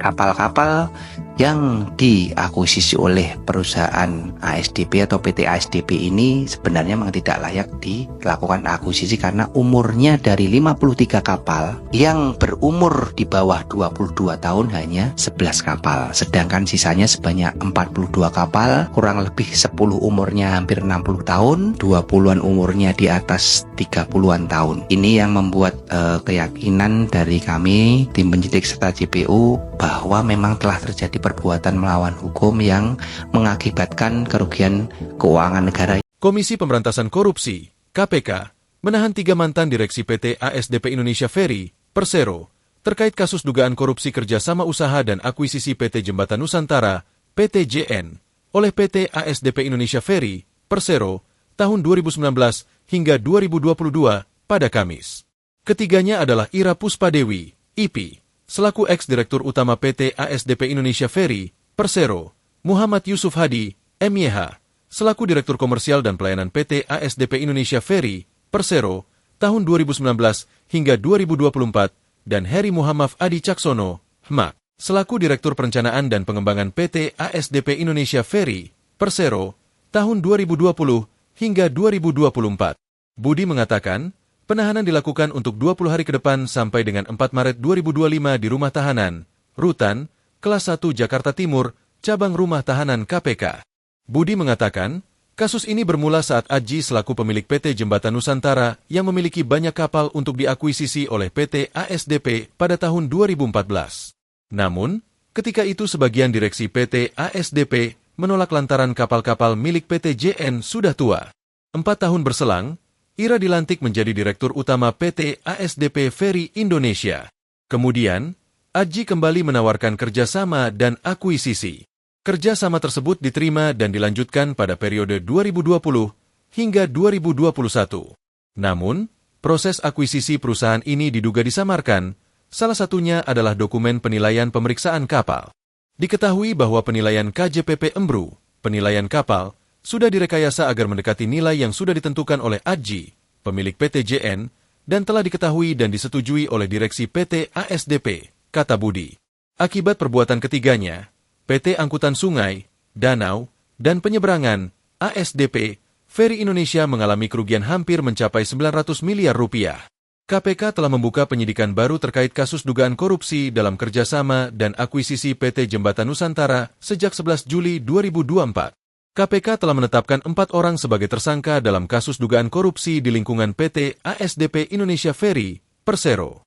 kapal-kapal yang diakuisisi oleh perusahaan ASDP atau PT ASDP ini sebenarnya memang tidak layak dilakukan akuisisi karena umurnya dari 53 kapal yang berumur di bawah 22 tahun hanya 11 kapal, sedangkan sisanya sebanyak 42 kapal, kurang lebih 10 umurnya hampir 60 tahun, 20-an umurnya di atas 30-an tahun. Ini yang membuat keyakinan dari kami tim penyidik serta JPU bahwa memang telah terjadi perbuatan melawan hukum yang mengakibatkan kerugian keuangan negara. Komisi Pemberantasan Korupsi, KPK, menahan 3 mantan direksi PT ASDP Indonesia Ferry, Persero, terkait kasus dugaan korupsi kerjasama usaha dan akuisisi PT Jembatan Nusantara, PTJN, oleh PT ASDP Indonesia Ferry, Persero, tahun 2019 hingga 2022 pada Kamis. Ketiganya adalah Ira Puspadewi, IP, selaku ex-direktur utama PT ASDP Indonesia Ferry, Persero, Muhammad Yusuf Hadi, MYH, selaku direktur komersial dan pelayanan PT ASDP Indonesia Ferry, Persero, tahun 2019 hingga 2024, dan Heri Muhammad Adi Caksono, HMAK, selaku direktur perencanaan dan pengembangan PT ASDP Indonesia Ferry, Persero, tahun 2020 hingga 2024. Budi mengatakan, penahanan dilakukan untuk 20 hari ke depan sampai dengan 4 Maret 2025 di Rumah Tahanan, Rutan, Kelas 1 Jakarta Timur, Cabang Rumah Tahanan KPK. Budi mengatakan, kasus ini bermula saat Adji selaku pemilik PT Jembatan Nusantara yang memiliki banyak kapal untuk diakuisisi oleh PT ASDP pada tahun 2014. Namun, ketika itu sebagian direksi PT ASDP menolak lantaran kapal-kapal milik PT JN sudah tua. 4 tahun berselang, Ira dilantik menjadi Direktur Utama PT ASDP Ferry Indonesia. Kemudian, Adji kembali menawarkan kerjasama dan akuisisi. Kerjasama tersebut diterima dan dilanjutkan pada periode 2020 hingga 2021. Namun, proses akuisisi perusahaan ini diduga disamarkan, salah satunya adalah dokumen penilaian pemeriksaan kapal. Diketahui bahwa penilaian KJPP Embru, penilaian kapal, sudah direkayasa agar mendekati nilai yang sudah ditentukan oleh Adji, pemilik PT JN, dan telah diketahui dan disetujui oleh direksi PT ASDP, kata Budi. Akibat perbuatan ketiganya, PT Angkutan Sungai, Danau, dan Penyeberangan, ASDP, Ferry Indonesia mengalami kerugian hampir mencapai 900 miliar rupiah. KPK telah membuka penyidikan baru terkait kasus dugaan korupsi dalam kerjasama dan akuisisi PT Jembatan Nusantara sejak 11 Juli 2024. KPK telah menetapkan 4 orang sebagai tersangka dalam kasus dugaan korupsi di lingkungan PT ASDP Indonesia Ferry, Persero.